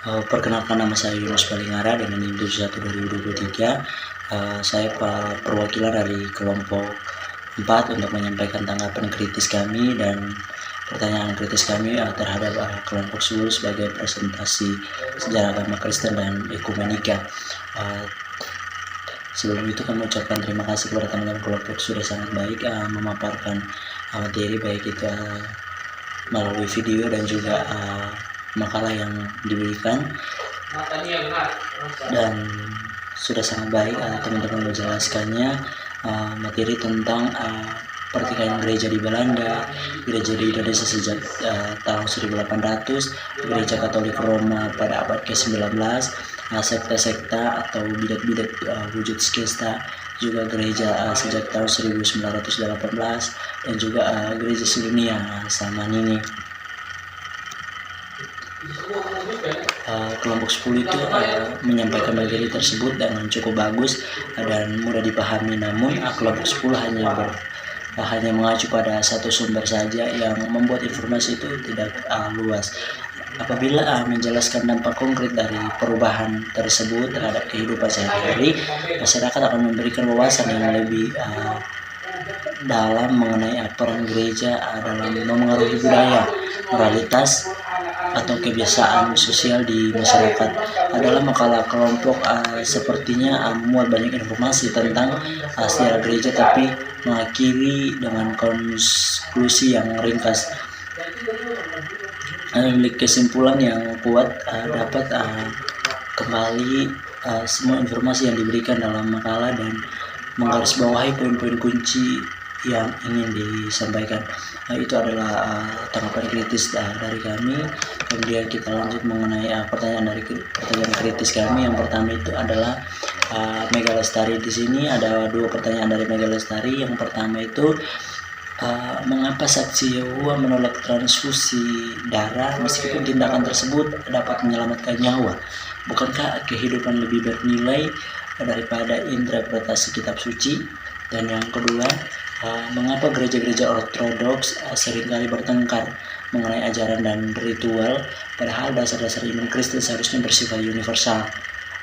Perkenalkan, nama saya Yunus Balingara dengan NIM 71 2023. Saya perwakilan dari kelompok 4 untuk menyampaikan tanggapan kritis kami dan pertanyaan kritis kami terhadap kelompok 10 sebagai presentasi sejarah agama Kristen dan ekumenika. Sebelum itu kami ucapkan terima kasih kepada teman-teman kelompok sudah sangat baik memaparkan materi, baik itu melalui video dan juga makalah yang diberikan, dan sudah sangat baik teman-teman menjelaskannya materi tentang pertikaian gereja di Belanda, gereja di Indonesia sejak tahun 1800, gereja Katolik Roma pada abad ke-19, sekta-sekta atau bidat-bidat wujud skesta, juga gereja sejak tahun 1918, dan juga gereja sedunia zaman ini. Kelompok 10 itu menyampaikan materi tersebut dengan cukup bagus dan mudah dipahami, namun kelompok 10 hanya mengacu pada satu sumber saja yang membuat informasi itu tidak luas. Apabila menjelaskan dampak konkret dari perubahan tersebut terhadap kehidupan sehari-hari, masyarakat akan memberikan wawasan yang lebih dalam mengenai peran gereja dalam memengaruhi budaya, moralitas, atau kebiasaan sosial di masyarakat. Adalah makalah kelompok sepertinya memuat banyak informasi tentang sejarah gereja, tapi mengakhiri dengan konklusi yang ringkas. Memiliki kesimpulan yang kuat dapat kembali semua informasi yang diberikan dalam makalah dan menggarisbawahi poin-poin kunci yang ingin disampaikan. Itu adalah tanggapan kritis dari kami. Kemudian kita lanjut mengenai pertanyaan kritis kami. Yang pertama itu adalah Mega Lestari. Di sini ada dua pertanyaan dari Mega Lestari. Yang pertama itu mengapa saksi Yehova menolak transfusi darah meskipun tindakan tersebut dapat menyelamatkan nyawa? Bukankah kehidupan lebih bernilai daripada interpretasi kitab suci? Dan yang kedua, mengapa gereja-gereja ortodoks seringkali bertengkar mengenai ajaran dan ritual, padahal dasar-dasar iman Kristen seharusnya bersifat universal?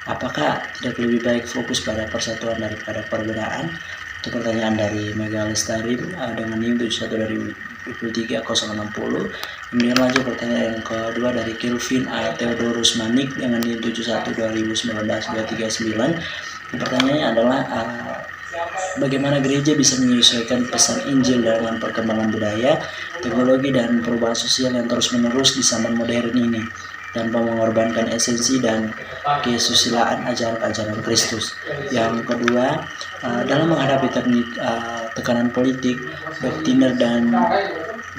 Apakah tidak lebih baik fokus pada persatuan daripada perbedaan? Itu pertanyaan dari Mega Lestari dengan NIM 71 2023 060. Kemudian lanjut pertanyaan yang kedua dari Kelvin Theodorus Manik dengan NIM 71 2019 239. Pertanyaannya adalah bagaimana gereja bisa menyesuaikan pesan Injil dengan perkembangan budaya, teknologi, dan perubahan sosial yang terus-menerus di zaman modern ini, tanpa mengorbankan esensi dan kesusilaan ajaran-ajaran Kristus. Yang kedua, dalam menghadapi tekanan politik, doktrin, dan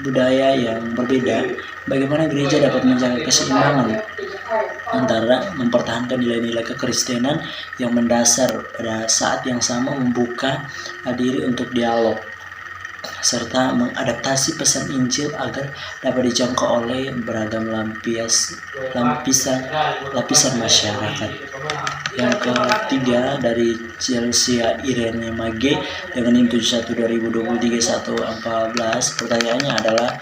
budaya yang berbeda, bagaimana gereja dapat menjaga keseimbangan antara mempertahankan nilai-nilai kekristenan yang mendasar pada saat yang sama membuka diri untuk dialog, serta mengadaptasi pesan Injil agar dapat dijangkau oleh beragam lapisan masyarakat. Yang ketiga dari Chelsea Irene Mage dengan NIM 71 2023 114. Pertanyaannya adalah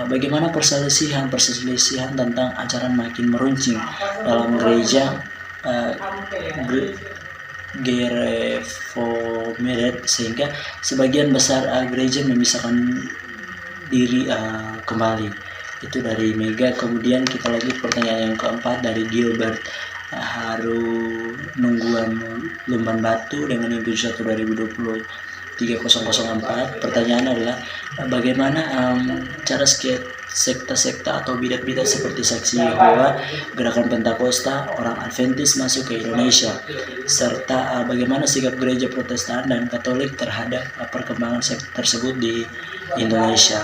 bagaimana perselisihan tentang ajaran makin meruncing dalam gereja Gereformed sehingga sebagian besar gereja memisahkan diri kembali. Itu dari Mega. Kemudian kita lanjut pertanyaan yang keempat dari Gilbert Nungguan Lumban Batu dengan NIM 71 2020 3004. Pertanyaan adalah bagaimana cara sekta-sekta atau bidat-bidat seperti Saksi Yehova, Gerakan Pentakosta, Orang Adventis masuk ke Indonesia, serta bagaimana sikap gereja Protestan dan Katolik terhadap perkembangan sekta tersebut di Indonesia.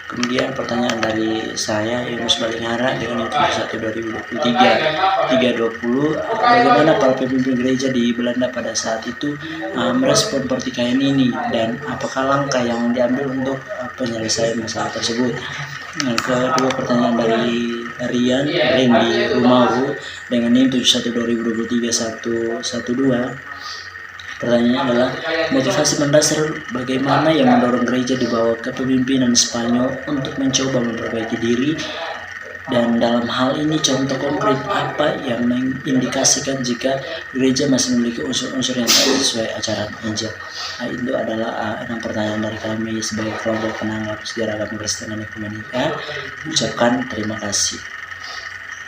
Kemudian pertanyaan dari saya Yunus Balingara dengan NIM 71 2023 320. Bagaimana para pemimpin gereja di Belanda pada saat itu merespon pertikaian ini, dan apakah langkah yang diambil untuk penyelesaian masalah tersebut? Yang kedua pertanyaan dari Randy Rumau dengan NIM 71 2023 112. Pertanyaannya adalah motivasi mendasar bagaimana yang mendorong gereja di bawah kepemimpinan Spanyol untuk mencoba memperbaiki diri Dan dalam hal ini contoh konkret apa yang mengindikasikan jika gereja masih memiliki unsur-unsur yang tidak sesuai ajaran Injil? Nah, itu adalah 6 pertanyaan dari kami sebagai kelompok penanggap sejarah agama Kristen dan Ekumenika. Ucapkan terima kasih.